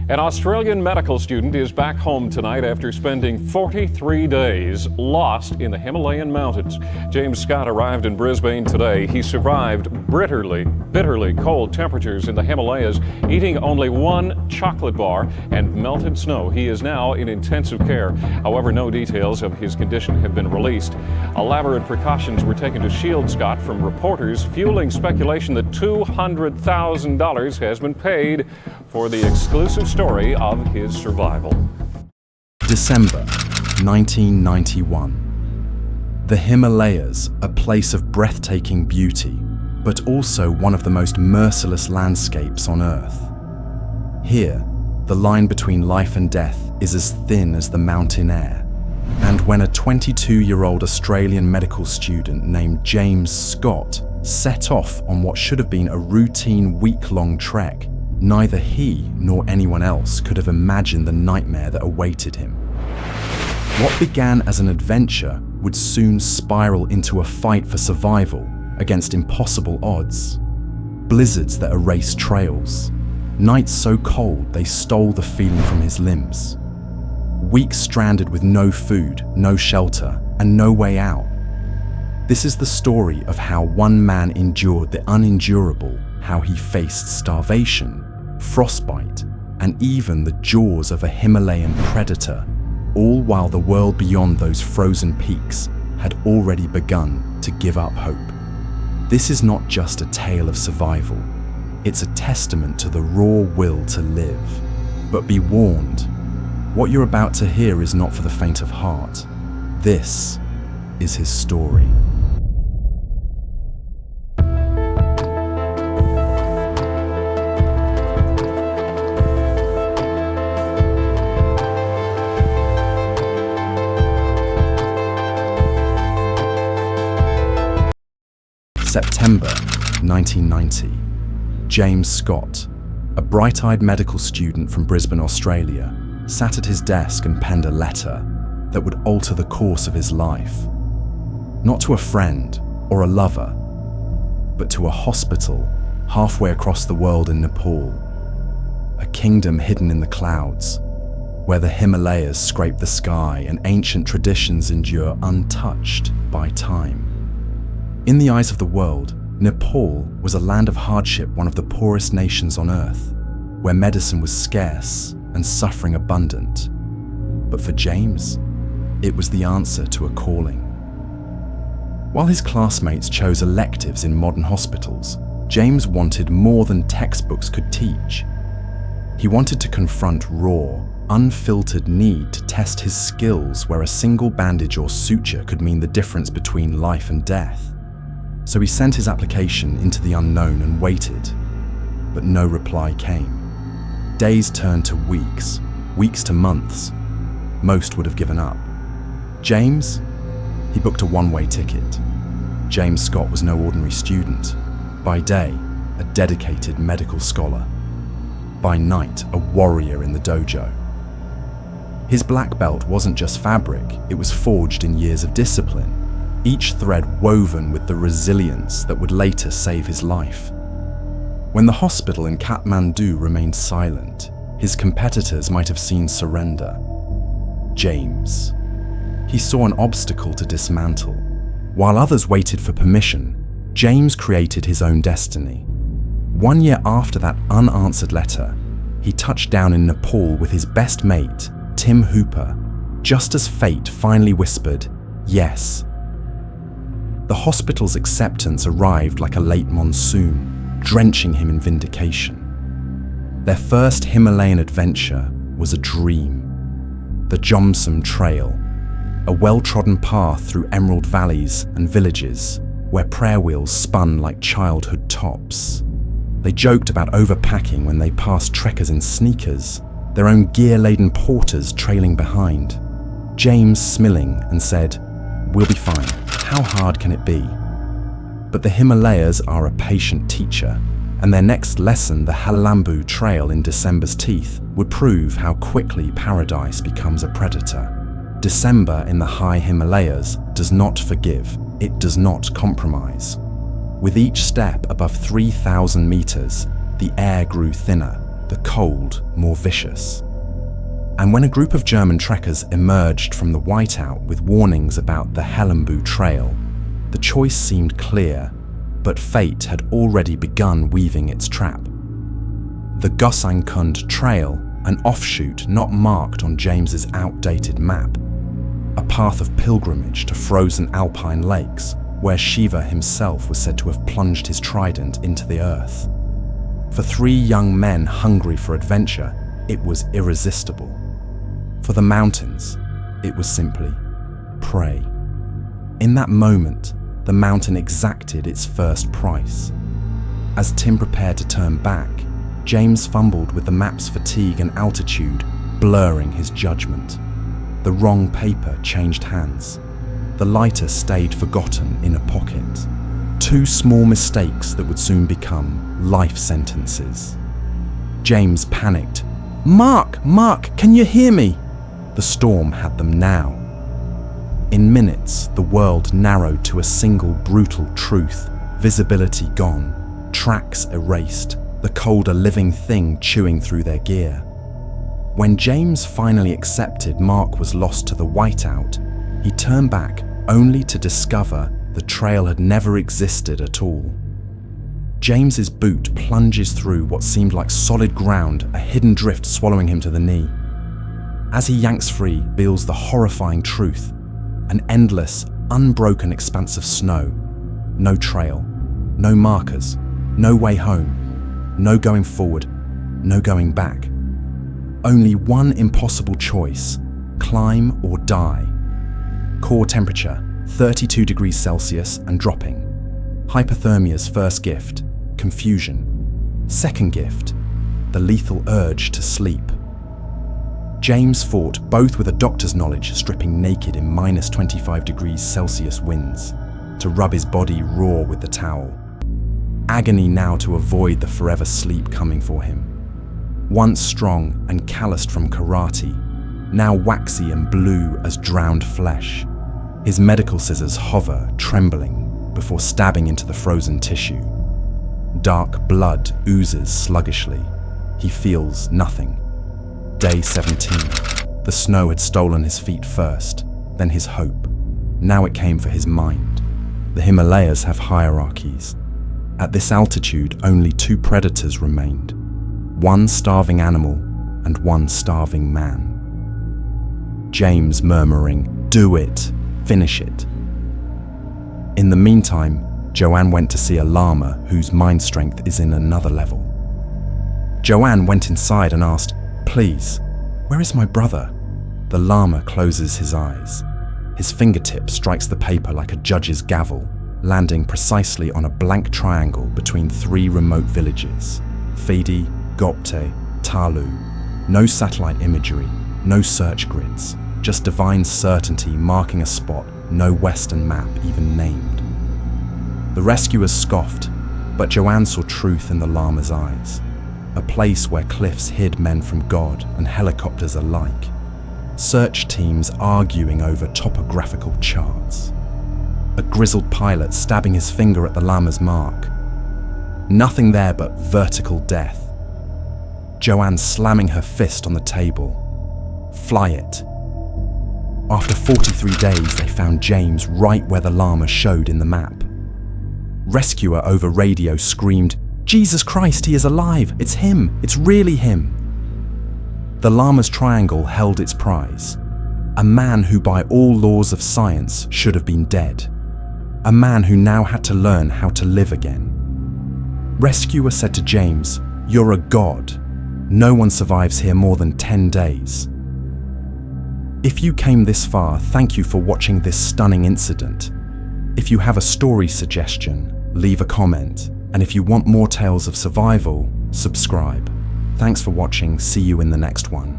An Australian medical student is back home tonight after spending 43 days lost in the Himalayan mountains. James Scott arrived in Brisbane today. He survived bitterly cold temperatures in the Himalayas, eating only one chocolate bar and melted snow. He is now in intensive care. However, no details of his condition have been released. Elaborate precautions were taken to shield Scott from reporters, fueling speculation that $200,000 has been paid for the exclusive story of his survival. December 1991. The Himalayas, a place of breathtaking beauty, but also one of the most merciless landscapes on Earth. Here, the line between life and death is as thin as the mountain air. And when a 22-year-old Australian medical student named James Scott set off on what should have been a routine week-long trek, neither he nor anyone else could have imagined the nightmare that awaited him. What began as an adventure would soon spiral into a fight for survival against impossible odds. Blizzards that erased trails, nights so cold they stole the feeling from his limbs. Weeks stranded with no food, no shelter, and no way out. This is the story of how one man endured the unendurable, how he faced starvation, frostbite, and even the jaws of a Himalayan predator, all while the world beyond those frozen peaks had already begun to give up hope. This is not just a tale of survival, it's a testament to the raw will to live. But be warned, what you're about to hear is not for the faint of heart. This is his story. September 1990. James Scott, a bright-eyed medical student from Brisbane, Australia, sat at his desk and penned a letter that would alter the course of his life. Not to a friend or a lover, but to a hospital halfway across the world in Nepal, a kingdom hidden in the clouds, where the Himalayas scrape the sky and ancient traditions endure untouched by time. In the eyes of the world, Nepal was a land of hardship, one of the poorest nations on Earth, where medicine was scarce and suffering abundant. But for James, it was the answer to a calling. While his classmates chose electives in modern hospitals, James wanted more than textbooks could teach. He wanted to confront raw, unfiltered need to test his skills where a single bandage or suture could mean the difference between life and death. So he sent his application into the unknown and waited, but no reply came. Days turned to weeks, weeks to months. Most would have given up. James? He booked a one-way ticket. James Scott was no ordinary student. By day, a dedicated medical scholar. By night, a warrior in the dojo. His black belt wasn't just fabric, it was forged in years of discipline, each thread woven with the resilience that would later save his life. When the hospital in Kathmandu remained silent, his competitors might have seen surrender. James. He saw an obstacle to dismantle. While others waited for permission, James created his own destiny. 1 year after that unanswered letter, he touched down in Nepal with his best mate, Tim Hooper, just as fate finally whispered, yes. The hospital's acceptance arrived like a late monsoon, drenching him in vindication. Their first Himalayan adventure was a dream. The Jomsom Trail, a well-trodden path through emerald valleys and villages where prayer wheels spun like childhood tops. They joked about overpacking when they passed trekkers in sneakers, their own gear-laden porters trailing behind. James smiling and said, "We'll be fine. How hard can it be?" But the Himalayas are a patient teacher, and their next lesson, the Halambu Trail in December's teeth, would prove how quickly paradise becomes a predator. December in the high Himalayas does not forgive, it does not compromise. With each step above 3,000 meters, the air grew thinner, the cold more vicious. And when a group of German trekkers emerged from the whiteout with warnings about the Hellembu Trail, the choice seemed clear, but fate had already begun weaving its trap. The Gossankund Trail, an offshoot not marked on James's outdated map, a path of pilgrimage to frozen alpine lakes, where Shiva himself was said to have plunged his trident into the earth. For 3 young men hungry for adventure, it was irresistible. For the mountains, it was simply prey. In that moment, the mountain exacted its first price. As Tim prepared to turn back, James fumbled with the map's fatigue and altitude, blurring his judgment. The wrong paper changed hands. The lighter stayed forgotten in a pocket. 2 small mistakes that would soon become life sentences. James panicked. Mark, can you hear me?" The storm had them now. In minutes, the world narrowed to a single brutal truth, visibility gone, tracks erased, the cold a living thing chewing through their gear. When James finally accepted Mark was lost to the whiteout, he turned back only to discover the trail had never existed at all. James's boot plunges through what seemed like solid ground, a hidden drift swallowing him to the knee. As he yanks free, reveals the horrifying truth: an endless, unbroken expanse of snow. No trail, no markers, no way home, no going forward, no going back. Only one impossible choice: climb or die. Core temperature, 32 degrees Celsius and dropping. Hypothermia's first gift, confusion. Second gift, the lethal urge to sleep. James fought both with a doctor's knowledge, stripping naked in minus 25 degrees Celsius winds, to rub his body raw with the towel. Agony now to avoid the forever sleep coming for him. Once strong and calloused from karate, now waxy and blue as drowned flesh. His medical scissors hover, trembling, before stabbing into the frozen tissue. Dark blood oozes sluggishly. He feels nothing. Day 17. The snow had stolen his feet first, then his hope. Now it came for his mind. The Himalayas have hierarchies. At this altitude, only 2 predators remained. One starving animal and one starving man. James murmuring, "Do it, finish it." In the meantime, Joanne went to see a llama whose mind strength is in another level. Joanne went inside and asked, "Please, where is my brother?" The llama closes his eyes. His fingertip strikes the paper like a judge's gavel, landing precisely on a blank triangle between 3 remote villages: Fidi, Gopte, Talu. No satellite imagery, no search grids, just divine certainty marking a spot no Western map even named. The rescuers scoffed, but Joanne saw truth in the llama's eyes. A place where cliffs hid men from God and helicopters alike. Search teams arguing over topographical charts. A grizzled pilot stabbing his finger at the llama's mark. Nothing there but vertical death. Joanne slamming her fist on the table. Fly it. After 43 days, they found James right where the llama showed in the map. Rescuer over radio screamed, "Jesus Christ, he is alive! It's him! It's really him!" The llama's triangle held its prize. A man who by all laws of science should have been dead. A man who now had to learn how to live again. Rescuer said to James, "You're a god. No one survives here more than 10 days. If you came this far, thank you for watching this stunning incident. If you have a story suggestion, leave a comment. And if you want more tales of survival, subscribe. Thanks for watching. See you in the next one.